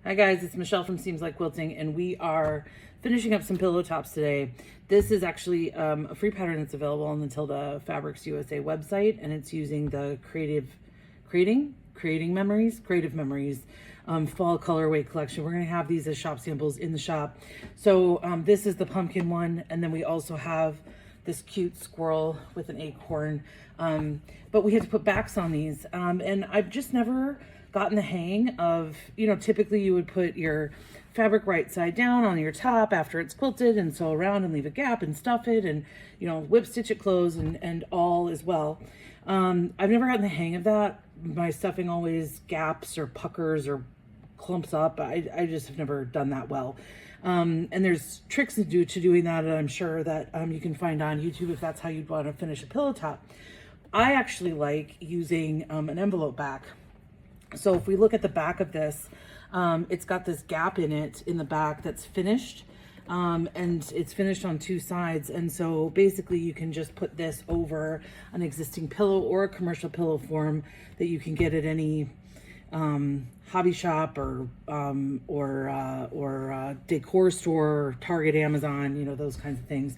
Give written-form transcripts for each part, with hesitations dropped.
Hi guys, it's Michelle from Seems Like Quilting, and we are finishing up some pillow tops today. This is actually a free pattern that's available on the Tilda Fabrics USA website, and it's using the creative memories fall colorway collection. We're going to have these as shop samples in the shop. So this is the pumpkin one, and then we also have this cute squirrel with an acorn, but we had to put backs on these, and I've just never gotten the hang of, typically you would put your fabric right side down on your top after it's quilted and sew around and leave a gap and stuff it and, whip stitch it closed and all as well. I've never gotten the hang of that. My stuffing always gaps or puckers or clumps up. I just have never done that well. And there's tricks to doing that, and I'm sure that you can find on YouTube if that's how you'd want to finish a pillow top. I actually like using an envelope back. So if we look at the back of this, it's got this gap in it in the back that's finished, and it's finished on two sides. And so basically you can just put this over an existing pillow or a commercial pillow form that you can get at any hobby shop or decor store, Target, Amazon, those kinds of things.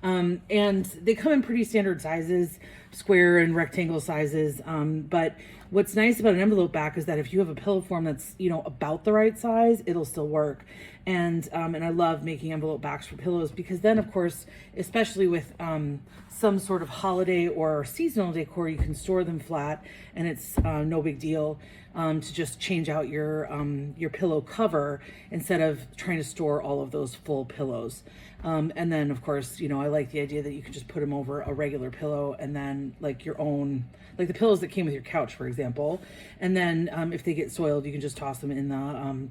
And they come in pretty standard sizes, square and rectangle sizes. But what's nice about an envelope back is that if you have a pillow form that's, about the right size, it'll still work. And I love making envelope backs for pillows, because then of course, especially with some sort of holiday or seasonal decor, you can store them flat, and it's no big deal to just change out your pillow cover instead of trying to store all of those full pillows. And then of course, I like the idea that you can just put them over a regular pillow, and then like your own, like the pillows that came with your couch, for example. And then if they get soiled, you can just toss them in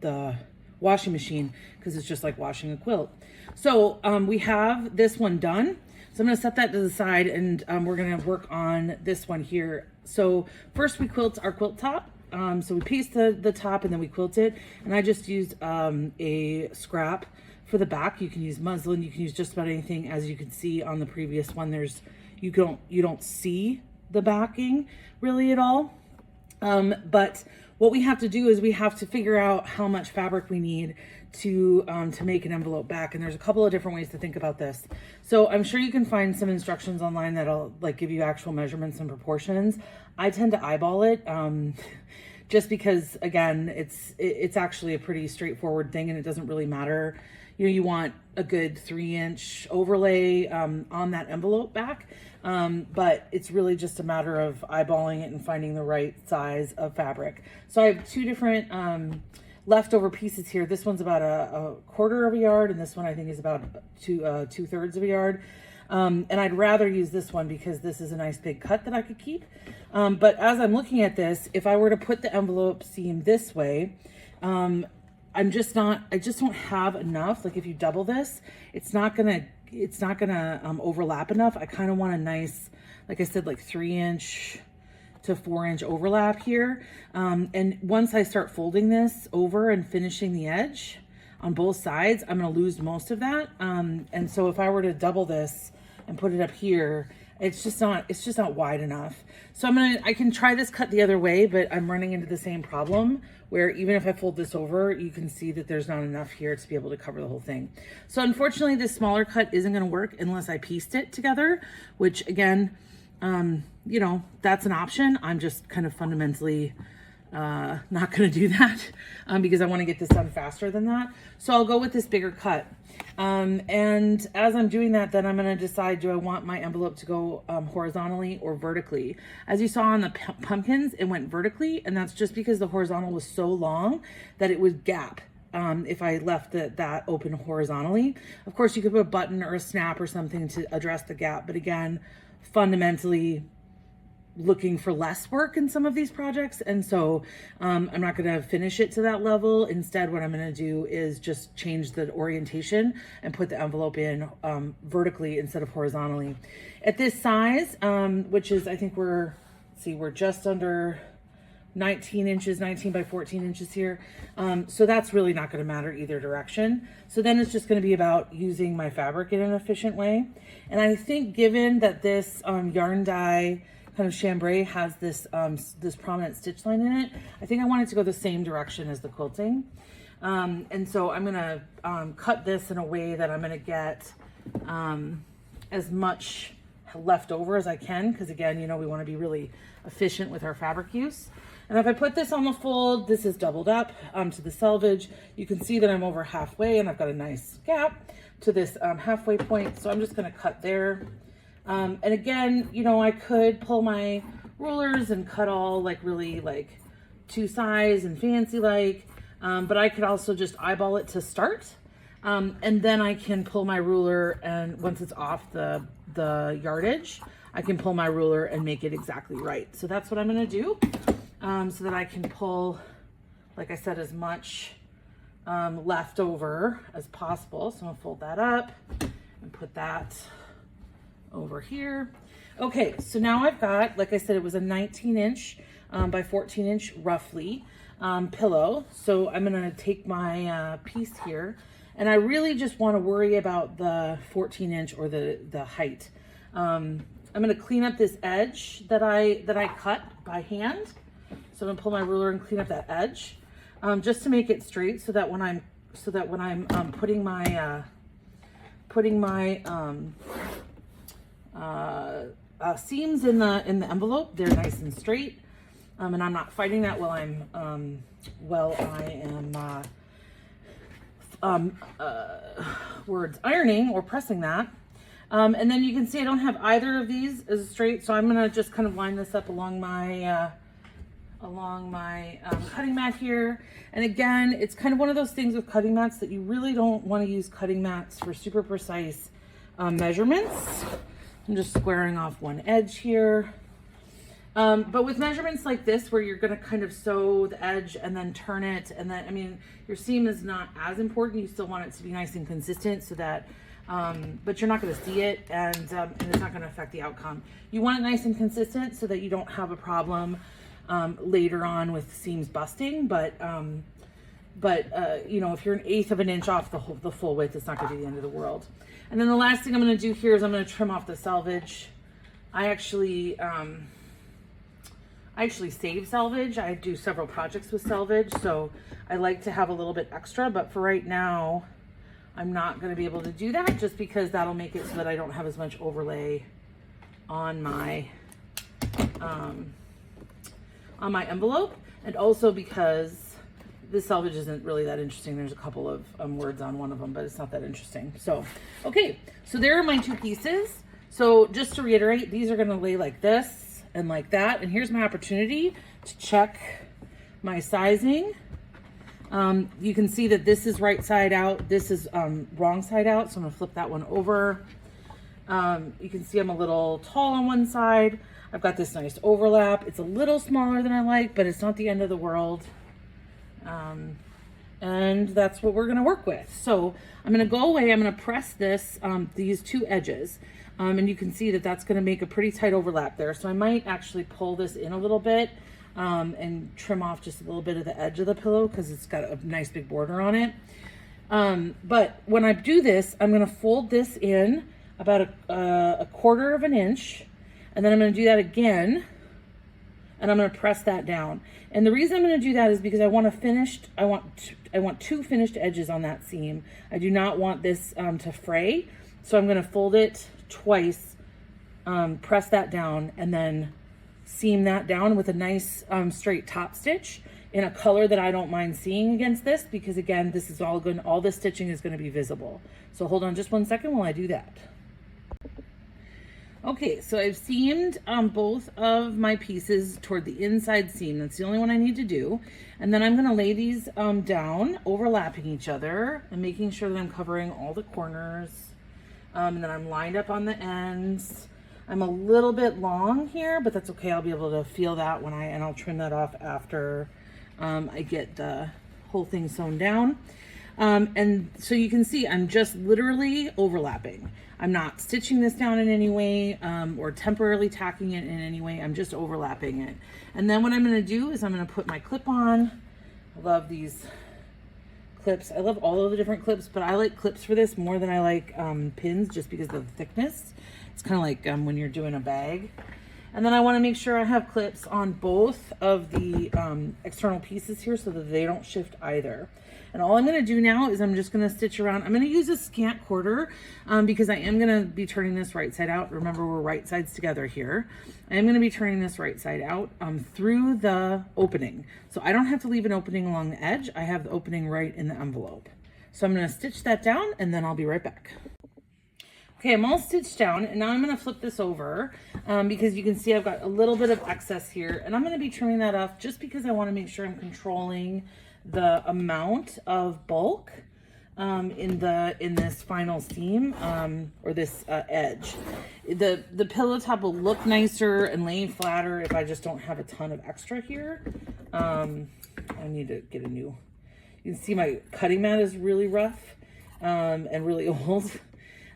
the washing machine, because it's just like washing a quilt. So we have this one done. So I'm going to set that to the side, and we're going to work on this one here. So first we quilt our quilt top. So we piece the top and then we quilt it. And I just used a scrap for the back. You can use muslin, you can use just about anything. As you can see on the previous one, you don't see the backing really at all. But what we have to do is we have to figure out how much fabric we need to make an envelope back. And there's a couple of different ways to think about this. So I'm sure you can find some instructions online that'll like give you actual measurements and proportions. I tend to eyeball it, just because, again, it's actually a pretty straightforward thing, and it doesn't really matter. You want a good 3-inch overlay on that envelope back, but it's really just a matter of eyeballing it and finding the right size of fabric. So I have two different leftover pieces here. This one's about a quarter of a yard, and this one I think is about 2/3 of a yard. And I'd rather use this one because this is a nice big cut that I could keep. But as I'm looking at this, if I were to put the envelope seam this way, I just don't have enough. Like if you double this, it's not gonna overlap enough. I kind of want a nice, like I said, like 3-inch to 4-inch overlap here. And once I start folding this over and finishing the edge on both sides, I'm gonna lose most of that. And so if I were to double this and put it up here, it's just not wide enough. So I can try this cut the other way, but I'm running into the same problem where even if I fold this over, you can see that there's not enough here to be able to cover the whole thing. So unfortunately, this smaller cut isn't gonna work unless I pieced it together, which again, that's an option. I'm just kind of fundamentally not going to do that because I want to get this done faster than that. So I'll go with this bigger cut. And as I'm doing that, then I'm going to decide, do I want my envelope to go horizontally or vertically? As you saw on the pumpkins, it went vertically, and that's just because the horizontal was so long that it would gap. If I left that open horizontally. Of course, you could put a button or a snap or something to address the gap. But again, fundamentally looking for less work in some of these projects, and so I'm not going to finish it to that level. Instead, what I'm going to do is just change the orientation and put the envelope in vertically instead of horizontally. At this size, which is, I think we're just under 19 inches, 19 by 14 inches here. So that's really not going to matter either direction. So then it's just going to be about using my fabric in an efficient way. And I think given that this yarn dye kind of chambray has this this prominent stitch line in it. I think I want it to go the same direction as the quilting. And so I'm gonna cut this in a way that I'm gonna get as much left over as I can, because again, you know, we want to be really efficient with our fabric use. And if I put this on the fold, this is doubled up to the selvage. You can see that I'm over halfway and I've got a nice gap to this halfway point. So I'm just going to cut there. And again, you know, I could pull my rulers and cut all like really like to size and fancy like, but I could also just eyeball it to start. And then I can pull my ruler, and once it's off the yardage, I can pull my ruler and make it exactly right. So that's what I'm going to do. So that I can pull, like I said, as much left over as possible. So I'm gonna fold that up and put that over here. Okay, so now I've got, like I said, it was a 19-inch by 14-inch roughly pillow. So I'm gonna take my piece here, and I really just want to worry about the 14-inch or the height. I'm gonna clean up this edge that I cut by hand. So I'm gonna pull my ruler and clean up that edge, just to make it straight, so that when I'm putting my seams in the envelope, they're nice and straight, and I'm not fighting that while I am ironing or pressing that. And then you can see I don't have either of these as straight, so I'm gonna just kind of line this up along my cutting mat here. And again, it's kind of one of those things with cutting mats that you really don't want to use cutting mats for super precise measurements. I'm just squaring off one edge here. But with measurements like this, where you're going to kind of sew the edge and then turn it, and then, I mean, your seam is not as important. You still want it to be nice and consistent, so that but you're not going to see it, and it's not going to affect the outcome. You want it nice and consistent so that you don't have a problem later on with seams busting, but you know, if you're 1/8 of an inch off the full width, it's not going to be the end of the world. And then the last thing I'm going to do here is I'm going to trim off the selvage. I actually save selvage. I do several projects with selvage, so I like to have a little bit extra, but for right now, I'm not going to be able to do that, just because that'll make it so that I don't have as much overlay on my envelope, and also because this selvage isn't really that interesting. There's a couple of words on one of them, but it's not that interesting. So, okay, so there are my two pieces. So just to reiterate, these are going to lay like this and like that. And here's my opportunity to check my sizing. You can see that this is right side out. This is wrong side out. So I'm going to flip that one over. You can see I'm a little tall on one side. I've got this nice overlap. It's a little smaller than I like, but it's not the end of the world. And that's what we're gonna work with. So I'm gonna go away, I'm gonna press this, these two edges. And you can see that that's gonna make a pretty tight overlap there. So I might actually pull this in a little bit and trim off just a little bit of the edge of the pillow, because it's got a nice big border on it. But when I do this, I'm gonna fold this in about a 1/4 of an inch. And then I'm going to do that again, and I'm going to press that down. And the reason I'm going to do that is because I want two finished edges on that seam. I do not want this to fray, so I'm going to fold it twice, press that down, and then seam that down with a nice straight top stitch in a color that I don't mind seeing against this, because again, this is all this stitching is going to be visible. So hold on just one second while I do that. Okay, so I've seamed both of my pieces toward the inside seam. That's the only one I need to do. And then I'm going to lay these down, overlapping each other, and making sure that I'm covering all the corners. And then I'm lined up on the ends. I'm a little bit long here, but that's okay. I'll be able to feel that and I'll trim that off after I get the whole thing sewn down. And so you can see I'm just literally overlapping. I'm not stitching this down in any way or temporarily tacking it in any way. I'm just overlapping it. And then what I'm going to do is I'm going to put my clip on. I love these clips. I love all of the different clips, but I like clips for this more than I like pins, just because of the thickness. It's kind of like when you're doing a bag. And then I want to make sure I have clips on both of the external pieces here so that they don't shift either. And all I'm going to do now is I'm just going to stitch around. I'm going to use a scant quarter because I am going to be turning this right side out. Remember, we're right sides together here. I am going to be turning this right side out through the opening. So I don't have to leave an opening along the edge. I have the opening right in the envelope. So I'm going to stitch that down and then I'll be right back. Okay, I'm all stitched down and now I'm going to flip this over because you can see I've got a little bit of excess here, and I'm going to be trimming that off just because I want to make sure I'm controlling the amount of bulk in this final seam or this edge. The pillow top will look nicer and lay flatter if I just don't have a ton of extra here. I need to get a new, you can see my cutting mat is really rough and really old.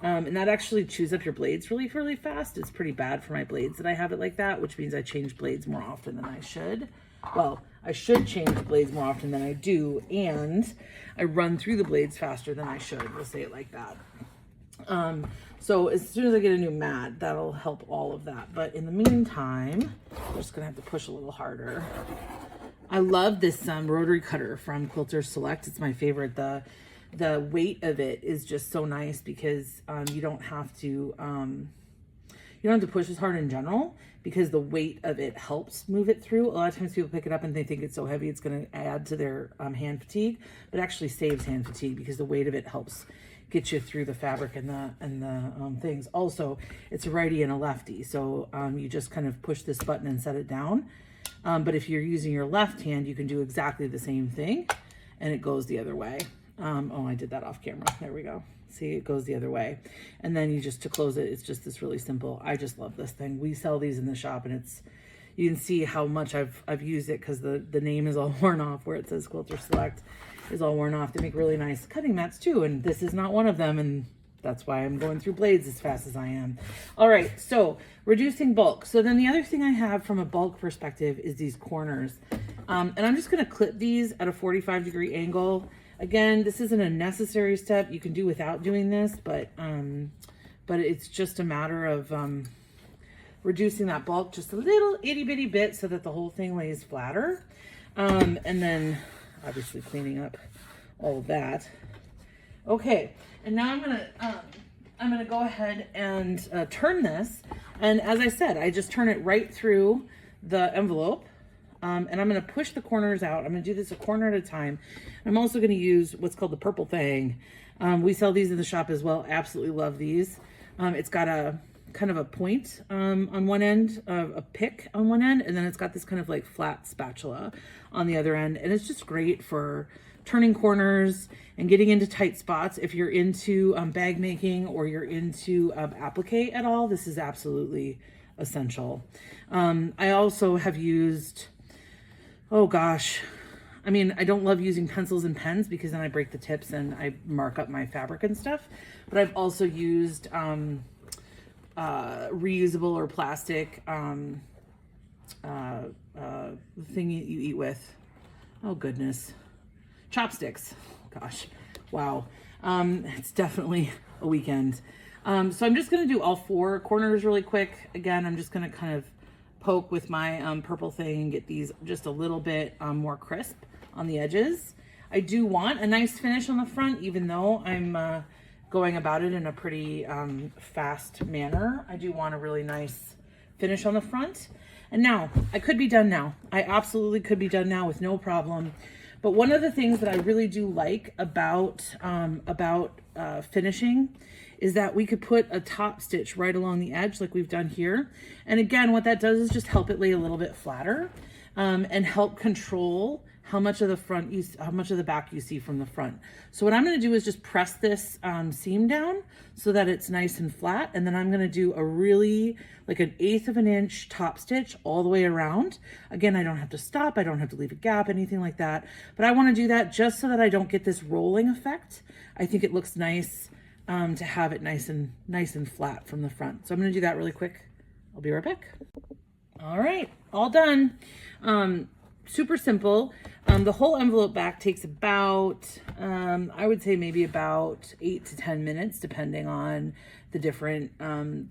And that actually chews up your blades really fast. It's pretty bad for my blades that I have it like that, which means I change blades more often than I should. Well, I should change blades more often than I do, and I run through the blades faster than I should. We'll say it like that. So as soon as I get a new mat, that'll help all of that. But in the meantime, I'm just gonna have to push a little harder. I love this rotary cutter from Quilter Select. It's my favorite. The weight of it is just so nice because you don't have to push as hard in general, because the weight of it helps move it through. A lot of times people pick it up and they think it's so heavy it's going to add to their hand fatigue, but it actually saves hand fatigue because the weight of it helps get you through the fabric and the things. Also, it's a righty and a lefty, so you just kind of push this button and set it down. But if you're using your left hand, you can do exactly the same thing, and it goes the other way. Oh, I did that off camera. There we go. See, it goes the other way. And then you just, to close it, it's just this really simple. I just love this thing. We sell these in the shop, and it's, you can see how much I've used it because the name is all worn off where it says Quilter Select is all worn off. They make really nice cutting mats too, and this is not one of them, and that's why I'm going through blades as fast as I am. All right, so reducing bulk. So then the other thing I have from a bulk perspective is these corners. And I'm just gonna clip these at a 45-degree angle. Again, this isn't a necessary step. You can do without doing this, but it's just a matter of reducing that bulk just a little itty bitty bit so that the whole thing lays flatter. And then obviously cleaning up all of that. Okay, and now I'm gonna go ahead and turn this. And as I said, I just turn it right through the envelope. And I'm going to push the corners out. I'm going to do this a corner at a time. I'm also going to use what's called the purple fang. We sell these in the shop as well. Absolutely love these. It's got a kind of a point on one end, a pick on one end, and then it's got this kind of like flat spatula on the other end. And it's just great for turning corners and getting into tight spots. If you're into bag making or you're into applique at all, this is absolutely essential. I also have used, oh gosh, I mean, I don't love using pencils and pens because then I break the tips and I mark up my fabric and stuff. But I've also used reusable or plastic thing you eat with. Oh goodness, chopsticks. Gosh, wow. It's definitely a weekend. So I'm just gonna do all four corners really quick. Again, I'm just gonna kind of poke with my purple thing and get these just a little bit more crisp on the edges. I do want a nice finish on the front, even though I'm going about it in a pretty fast manner. I do want a really nice finish on the front. And now, I could be done now. I absolutely could be done now with no problem. But one of the things that I really do like about finishing is that we could put a top stitch right along the edge like we've done here. And again, what that does is just help it lay a little bit flatter and help control how much of the front how much of the back you see from the front. So what I'm gonna do is just press this seam down so that it's nice and flat. And then I'm gonna do a really, like an 1/8 of an inch top stitch all the way around. Again, I don't have to stop, I don't have to leave a gap, anything like that. But I wanna do that just so that I don't get this rolling effect. I think it looks nice to have it nice and flat from the front. So I'm gonna do that really quick. I'll be right back. All right, all done. Super simple. The whole envelope back takes about, I would say maybe about 8 to 10 minutes, depending on the different,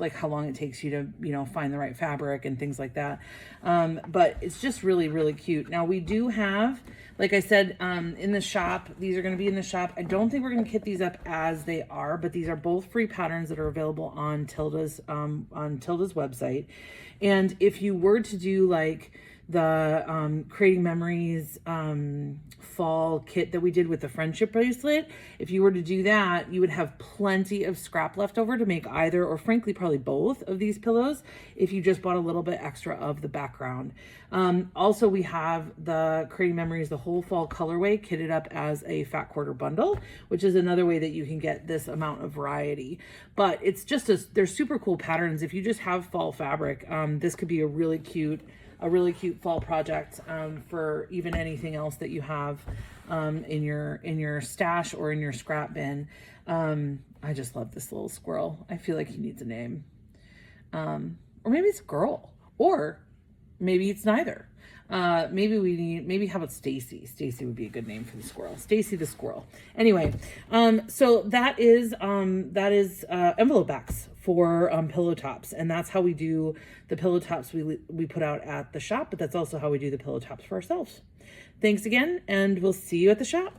like how long it takes you to, you know, find the right fabric and things like that. But it's just really, really cute. Now we do have, like I said, in the shop, these are going to be in the shop. I don't think we're going to kit these up as they are, but these are both free patterns that are available on Tilda's website. And if you were to do like the Creating Memories fall kit that we did with the friendship bracelet, if you were to do that, you would have plenty of scrap left over to make either, or frankly probably both of these pillows if you just bought a little bit extra of the background. Also, we have the Creating Memories, the whole fall colorway, kitted up as a fat quarter bundle, which is another way that you can get this amount of variety. But it's just they're super cool patterns. If you just have fall fabric, this could be a really cute fall project for even anything else that you have in your stash or in your scrap bin. I just love this little squirrel. I feel like he needs a name. Or maybe it's a girl, or maybe it's neither. Maybe how about Stacy? Stacy would be a good name for the squirrel. Stacy the squirrel. Anyway, so that is envelope backs for pillow tops, and that's how we do the pillow tops we put out at the shop, but that's also how we do the pillow tops for ourselves. Thanks again, and we'll see you at the shop.